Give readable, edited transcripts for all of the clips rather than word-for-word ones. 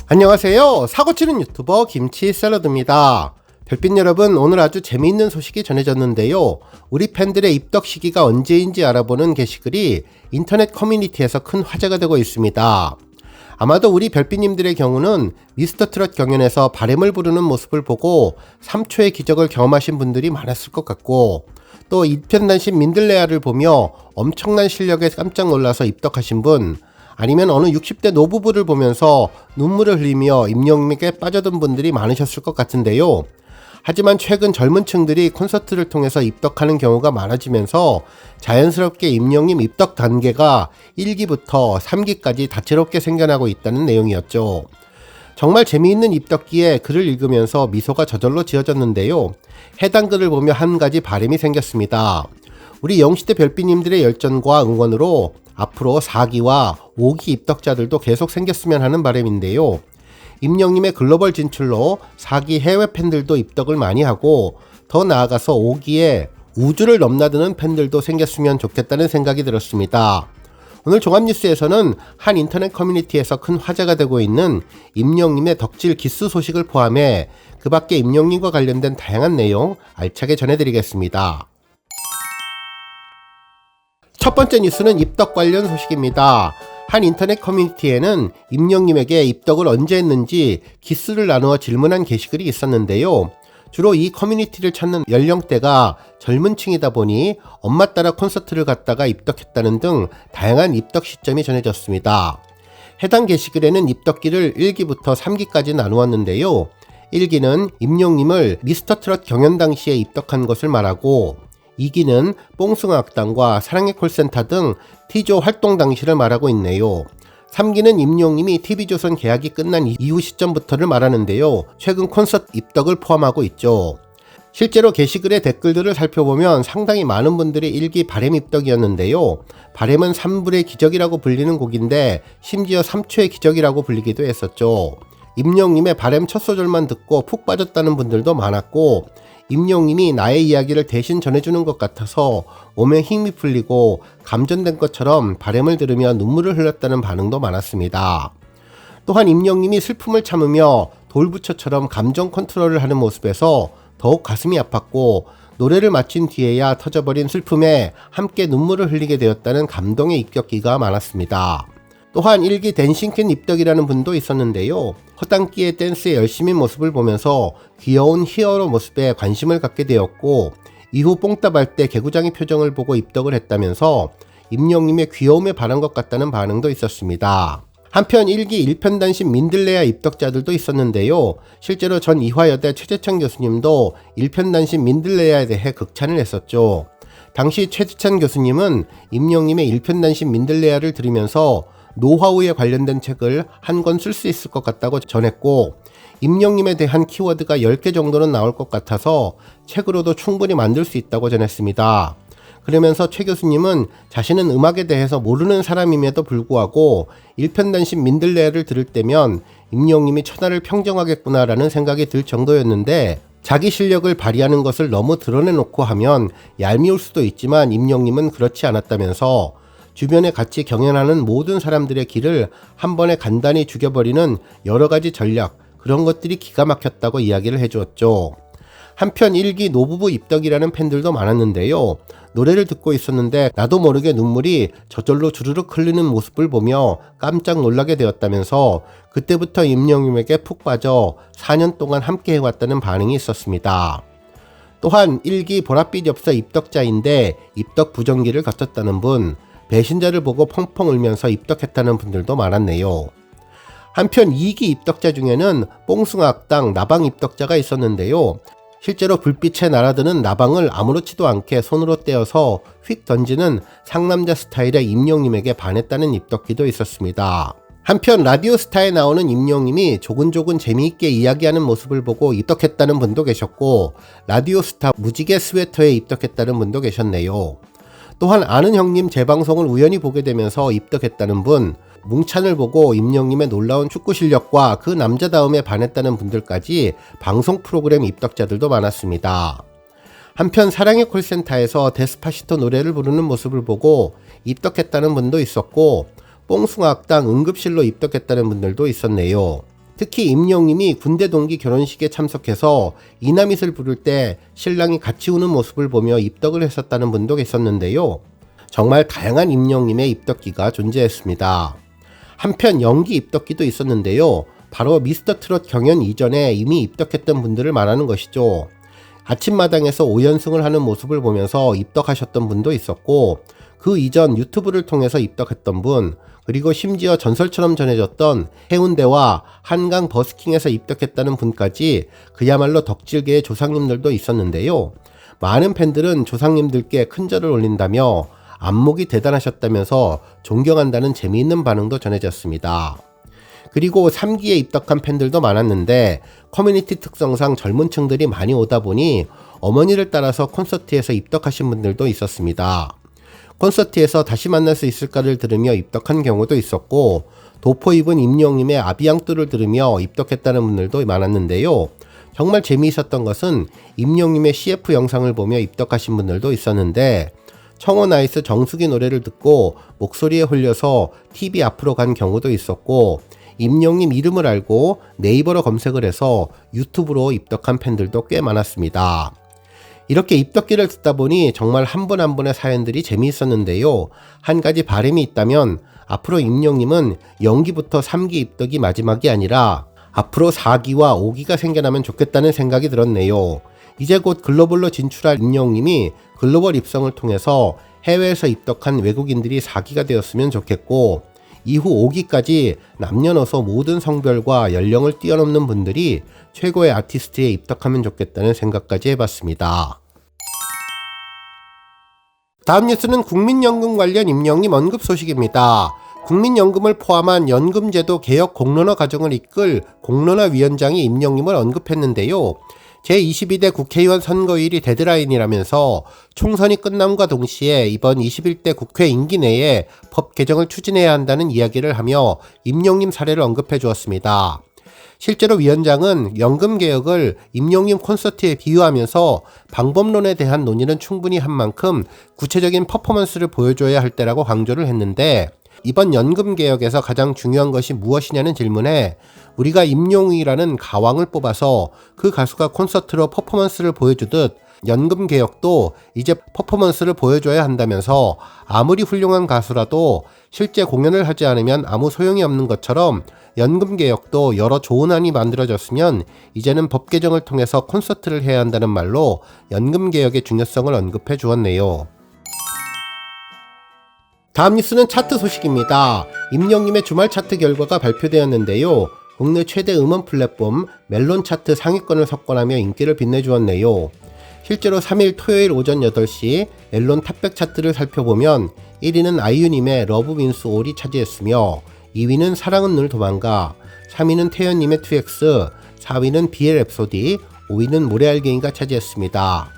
안녕하세요. 사고치는 유튜버 김치샐러드입니다. 별빛 여러분, 오늘 아주 재미있는 소식이 전해졌는데요. 우리 팬들의 입덕 시기가 언제인지 알아보는 게시글이 인터넷 커뮤니티에서 큰 화제가 되고 있습니다. 아마도 우리 별빛님들의 경우는 미스터트롯 경연에서 바램을 부르는 모습을 보고 3초의 기적을 경험하신 분들이 많았을 것 같고, 또 일편단심 민들레아를 보며 엄청난 실력에 깜짝 놀라서 입덕하신 분, 아니면 어느 60대 노부부를 보면서 눈물을 흘리며 임영님에게 빠져든 분들이 많으셨을 것 같은데요. 하지만 최근 젊은 층들이 콘서트를 통해서 입덕하는 경우가 많아지면서 자연스럽게 임영님 입덕 단계가 1기부터 3기까지 다채롭게 생겨나고 있다는 내용이었죠. 정말 재미있는 입덕기에 글을 읽으면서 미소가 저절로 지어졌는데요. 해당 글을 보며 한 가지 바람이 생겼습니다. 우리 영시대 별빛님들의 열정과 응원으로 앞으로 4기와 5기 입덕자들도 계속 생겼으면 하는 바람인데요. 임영님의 글로벌 진출로 4기 해외 팬들도 입덕을 많이 하고, 더 나아가서 5기에 우주를 넘나드는 팬들도 생겼으면 좋겠다는 생각이 들었습니다. 오늘 종합뉴스에서는 한 인터넷 커뮤니티에서 큰 화제가 되고 있는 임영님의 덕질 기스 소식을 포함해 그 밖에 임영님과 관련된 다양한 내용 알차게 전해드리겠습니다. 첫 번째 뉴스는 입덕 관련 소식입니다. 한 인터넷 커뮤니티에는 임영님에게 입덕을 언제 했는지 기스를 나누어 질문한 게시글이 있었는데요. 주로 이 커뮤니티를 찾는 연령대가 젊은 층이다 보니 엄마 따라 콘서트를 갔다가 입덕했다는 등 다양한 입덕 시점이 전해졌습니다. 해당 게시글에는 입덕기를 1기부터 3기까지 나누었는데요. 1기는 임영님을 미스터트롯 경연 당시에 입덕한 것을 말하고, 2기는 뽕숭아학당과 사랑의 콜센터 등 T조 활동 당시를 말하고 있네요. 3기는 임영님이 TV조선 계약이 끝난 이후 시점부터를 말하는데요. 최근 콘서트 입덕을 포함하고 있죠. 실제로 게시글의 댓글들을 살펴보면 상당히 많은 분들이 1기 바램 입덕이었는데요. 바램은 3불의 기적이라고 불리는 곡인데 심지어 3초의 기적이라고 불리기도 했었죠. 임영님의 바램 첫 소절만 듣고 푹 빠졌다는 분들도 많았고, 임영님이 나의 이야기를 대신 전해주는 것 같아서 몸에 힘이 풀리고 감전된 것처럼 바램을 들으며 눈물을 흘렸다는 반응도 많았습니다. 또한 임영님이 슬픔을 참으며 돌부처처럼 감정 컨트롤을 하는 모습에서 더욱 가슴이 아팠고, 노래를 마친 뒤에야 터져버린 슬픔에 함께 눈물을 흘리게 되었다는 감동의 입덕기가 많았습니다. 또한 1기 댄싱퀸 입덕이라는 분도 있었는데요. 허당끼의 댄스의 열심히 모습을 보면서 귀여운 히어로 모습에 관심을 갖게 되었고, 이후 뽕따발 때 개구장의 표정을 보고 입덕을 했다면서 임영님의 귀여움에 반한 것 같다는 반응도 있었습니다. 한편 1기 1편단심 민들레아 입덕자들도 있었는데요. 실제로 전 이화여대 최재천 교수님도 1편단심 민들레아에 대해 극찬을 했었죠. 당시 최재천 교수님은 임영님의 1편단심 민들레아를 들으면서 노하우에 관련된 책을 한 권 쓸 수 있을 것 같다고 전했고, 임영님에 대한 키워드가 10개 정도는 나올 것 같아서 책으로도 충분히 만들 수 있다고 전했습니다. 그러면서 최 교수님은 자신은 음악에 대해서 모르는 사람임에도 불구하고 1편단심 민들레를 들을 때면 임영님이 천하를 평정하겠구나라는 생각이 들 정도였는데, 자기 실력을 발휘하는 것을 너무 드러내놓고 하면 얄미울 수도 있지만 임영님은 그렇지 않았다면서 주변에 같이 경연하는 모든 사람들의 길을 한 번에 간단히 죽여버리는 여러가지 전략, 그런 것들이 기가 막혔다고 이야기를 해주었죠. 한편 1기 노부부 입덕이라는 팬들도 많았는데요. 노래를 듣고 있었는데 나도 모르게 눈물이 저절로 주르륵 흘리는 모습을 보며 깜짝 놀라게 되었다면서 그때부터 임영님에게 푹 빠져 4년 동안 함께 해왔다는 반응이 있었습니다. 또한 1기 보랏빛 엽서 입덕자인데 입덕 부정기를 거쳤다는 분, 배신자를 보고 펑펑 울면서 입덕했다는 분들도 많았네요. 한편 2기 입덕자 중에는 뽕숭아학당 나방 입덕자가 있었는데요. 실제로 불빛에 날아드는 나방을 아무렇지도 않게 손으로 떼어서 휙 던지는 상남자 스타일의 임영님에게 반했다는 입덕기도 있었습니다. 한편 라디오스타에 나오는 임영님이 조근조근 재미있게 이야기하는 모습을 보고 입덕했다는 분도 계셨고, 라디오스타 무지개 스웨터에 입덕했다는 분도 계셨네요. 또한 아는 형님 재방송을 우연히 보게 되면서 입덕했다는 분, 뭉찬을 보고 임영님의 놀라운 축구 실력과 그 남자다움에 반했다는 분들까지 방송 프로그램 입덕자들도 많았습니다. 한편 사랑의 콜센터에서 데스파시토 노래를 부르는 모습을 보고 입덕했다는 분도 있었고, 뽕숭아학당 응급실로 입덕했다는 분들도 있었네요. 특히 임영님이 군대 동기 결혼식에 참석해서 이남잇을 부를 때 신랑이 같이 우는 모습을 보며 입덕을 했었다는 분도 계셨는데요. 정말 다양한 임영님의 입덕기가 존재했습니다. 한편 연기 입덕기도 있었는데요. 바로 미스터 트롯 경연 이전에 이미 입덕했던 분들을 말하는 것이죠. 아침마당에서 5연승을 하는 모습을 보면서 입덕하셨던 분도 있었고, 그 이전 유튜브를 통해서 입덕했던 분, 그리고 심지어 전설처럼 전해졌던 해운대와 한강 버스킹에서 입덕했다는 분까지 그야말로 덕질계의 조상님들도 있었는데요. 많은 팬들은 조상님들께 큰절을 올린다며 안목이 대단하셨다면서 존경한다는 재미있는 반응도 전해졌습니다. 그리고 3기에 입덕한 팬들도 많았는데 커뮤니티 특성상 젊은 층들이 많이 오다 보니 어머니를 따라서 콘서트에서 입덕하신 분들도 있었습니다. 콘서트에서 다시 만날 수 있을까를 들으며 입덕한 경우도 있었고, 도포 입은 임영님의 아비앙뚜를 들으며 입덕했다는 분들도 많았는데요. 정말 재미있었던 것은 임영님의 CF 영상을 보며 입덕하신 분들도 있었는데, 청어나이스 정수기 노래를 듣고 목소리에 홀려서 TV 앞으로 간 경우도 있었고, 임영님 이름을 알고 네이버로 검색을 해서 유튜브로 입덕한 팬들도 꽤 많았습니다. 이렇게 입덕기를 듣다 보니 정말 한 분 한 분의 사연들이 재미있었는데요. 한 가지 바람이 있다면 앞으로 임영님은 연기부터 3기 입덕이 마지막이 아니라 앞으로 4기와 5기가 생겨나면 좋겠다는 생각이 들었네요. 이제 곧 글로벌로 진출할 임영님이 글로벌 입성을 통해서 해외에서 입덕한 외국인들이 4기가 되었으면 좋겠고, 이후 5기까지 남녀노소 모든 성별과 연령을 뛰어넘는 분들이 최고의 아티스트에 입덕하면 좋겠다는 생각까지 해봤습니다. 다음 뉴스는 국민연금 관련 임영님 언급 소식입니다. 국민연금을 포함한 연금제도 개혁 공론화 과정을 이끌 공론화위원장이 임영님을 언급했는데요. 제22대 국회의원 선거일이 데드라인이라면서 총선이 끝남과 동시에 이번 21대 국회 임기 내에 법 개정을 추진해야 한다는 이야기를 하며 임영님 사례를 언급해 주었습니다. 실제로 위원장은 연금개혁을 임영님 콘서트에 비유하면서 방법론에 대한 논의는 충분히 한 만큼 구체적인 퍼포먼스를 보여줘야 할 때라고 강조를 했는데, 이번 연금개혁에서 가장 중요한 것이 무엇이냐는 질문에 우리가 임영웅이라는 가왕을 뽑아서 그 가수가 콘서트로 퍼포먼스를 보여주듯 연금개혁도 이제 퍼포먼스를 보여줘야 한다면서 아무리 훌륭한 가수라도 실제 공연을 하지 않으면 아무 소용이 없는 것처럼 연금개혁도 여러 좋은 안이 만들어졌으면 이제는 법 개정을 통해서 콘서트를 해야 한다는 말로 연금개혁의 중요성을 언급해 주었네요. 다음 뉴스는 차트 소식입니다. 임영님의 주말 차트 결과가 발표되었는데요. 국내 최대 음원 플랫폼 멜론 차트 상위권을 석권하며 인기를 빛내주었네요. 실제로 3일 토요일 오전 8시 멜론 탑100 차트를 살펴보면 1위는 아이유님의 러브 윈스 올이 차지했으며 2위는 사랑은 늘 도망가, 3위는 태연님의 2X, 4위는 비엘 랩소디, 5위는 모래알갱이가 차지했습니다.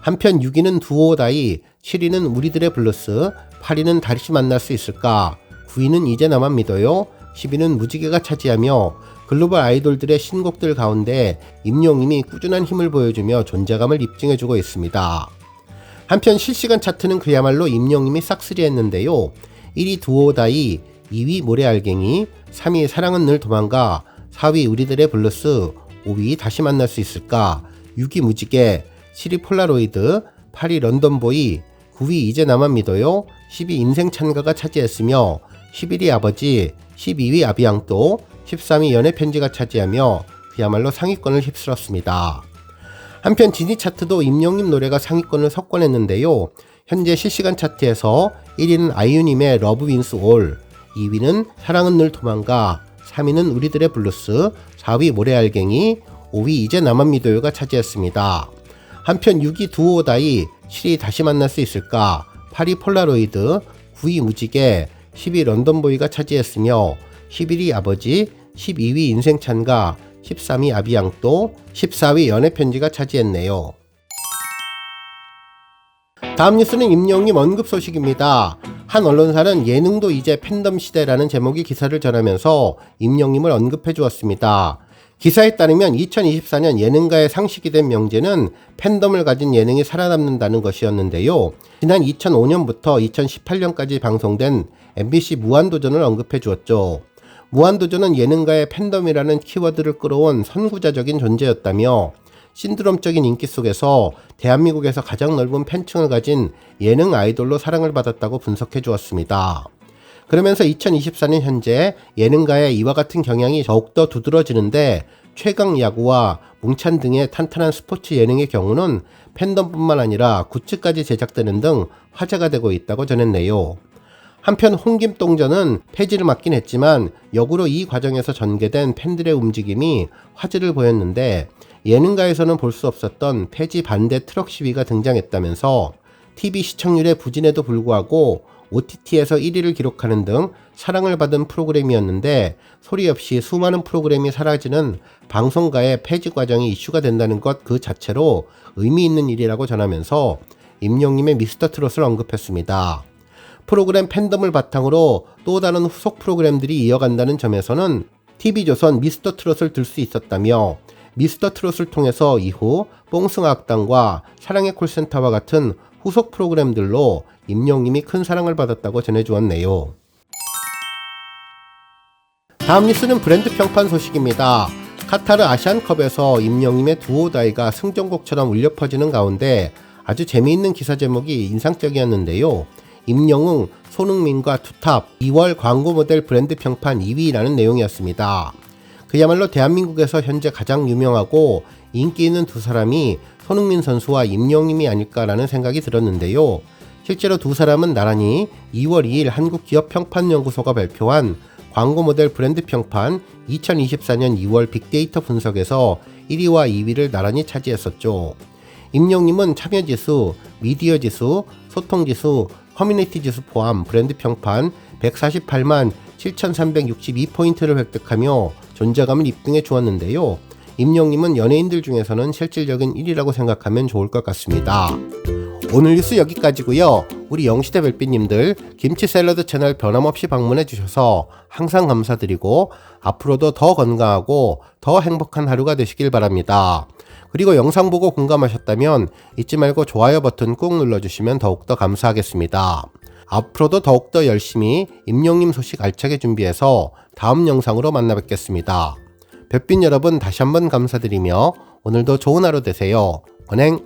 한편 6위는 두오다이, 7위는 우리들의 블루스, 8위는 다시 만날 수 있을까, 9위는 이제 나만 믿어요, 10위는 무지개가 차지하며 글로벌 아이돌들의 신곡들 가운데 임영님이 꾸준한 힘을 보여주며 존재감을 입증해주고 있습니다. 한편 실시간 차트는 그야말로 임영님이 싹쓸이했는데요. 1위 두오다이, 2위 모래알갱이, 3위 사랑은 늘 도망가, 4위 우리들의 블루스, 5위 다시 만날 수 있을까, 6위 무지개, 7위 폴라로이드, 8위 런던보이, 9위 이제 나만 믿어요, 10위 인생 찬가가 차지했으며 11위 아버지, 12위 아비앙또, 13위 연애편지가 차지하며 그야말로 상위권을 휩쓸었습니다. 한편 지니 차트도 임영님 노래가 상위권을 석권했는데요. 현재 실시간 차트에서 1위는 아이유님의 러브 윈스 올, 2위는 사랑은 늘 도망가, 3위는 우리들의 블루스, 4위 모래알갱이, 5위 이제 나만 믿어요가 차지했습니다. 한편 6위 두오다이, 7위 다시 만날 수 있을까, 8위 폴라로이드, 9위 무지개, 10위 런던보이가 차지했으며 11위 아버지, 12위 인생찬가, 13위 아비앙또, 14위 연애편지가 차지했네요. 다음 뉴스는 임영님 언급 소식입니다. 한 언론사는 예능도 이제 팬덤 시대라는 제목의 기사를 전하면서 임영님을 언급해 주었습니다. 기사에 따르면 2024년 예능가의 상식이 된 명제는 팬덤을 가진 예능이 살아남는다는 것이었는데요. 지난 2005년부터 2018년까지 방송된 MBC 무한도전을 언급해 주었죠. 무한도전은 예능가의 팬덤이라는 키워드를 끌어온 선구자적인 존재였다며 신드롬적인 인기 속에서 대한민국에서 가장 넓은 팬층을 가진 예능 아이돌로 사랑을 받았다고 분석해 주었습니다. 그러면서 2024년 현재 예능가의 이와 같은 경향이 더욱더 두드러지는데 최강 야구와 뭉찬 등의 탄탄한 스포츠 예능의 경우는 팬덤뿐만 아니라 굿즈까지 제작되는 등 화제가 되고 있다고 전했네요. 한편 홍김동전은 폐지를 맞긴 했지만 역으로 이 과정에서 전개된 팬들의 움직임이 화제를 보였는데 예능가에서는 볼 수 없었던 폐지 반대 트럭 시위가 등장했다면서 TV 시청률의 부진에도 불구하고 OTT에서 1위를 기록하는 등 사랑을 받은 프로그램이었는데 소리 없이 수많은 프로그램이 사라지는 방송가의 폐지 과정이 이슈가 된다는 것 그 자체로 의미 있는 일이라고 전하면서 임영님의 미스터트롯을 언급했습니다. 프로그램 팬덤을 바탕으로 또 다른 후속 프로그램들이 이어간다는 점에서는 TV조선 미스터트롯을 들 수 있었다며 미스터트롯을 통해서 이후 뽕승악당과 사랑의 콜센터와 같은 후속 프로그램들로 임영님이 큰 사랑을 받았다고 전해주었네요. 다음 뉴스는 브랜드 평판 소식입니다. 카타르 아시안컵에서 임영님의 두오다이가 승전곡처럼 울려 퍼지는 가운데 아주 재미있는 기사 제목이 인상적이었는데요. 임영웅, 손흥민과 투탑 2월 광고 모델 브랜드 평판 2위라는 내용이었습니다. 그야말로 대한민국에서 현재 가장 유명하고 인기 있는 두 사람이 손흥민 선수와 임영님이 아닐까라는 생각이 들었는데요. 실제로 두 사람은 나란히 2월 2일 한국기업평판연구소가 발표한 광고 모델 브랜드 평판 2024년 2월 빅데이터 분석에서 1위와 2위를 나란히 차지했었죠. 임영님은 참여지수, 미디어지수, 소통지수, 커뮤니티지수 포함 브랜드 평판 148만 7,362포인트를 획득하며 존재감을 입증해 주었는데요. 임영님은 연예인들 중에서는 실질적인 1위라고 생각하면 좋을 것 같습니다. 오늘 뉴스 여기까지고요. 우리 영시대 별빛님들 김치 샐러드 채널 변함없이 방문해 주셔서 항상 감사드리고 앞으로도 더 건강하고 더 행복한 하루가 되시길 바랍니다. 그리고 영상 보고 공감하셨다면 잊지 말고 좋아요 버튼 꾹 눌러주시면 더욱더 감사하겠습니다. 앞으로도 더욱더 열심히 임영님 소식 알차게 준비해서 다음 영상으로 만나 뵙겠습니다. 별빛 여러분 다시 한번 감사드리며 오늘도 좋은 하루 되세요. 은행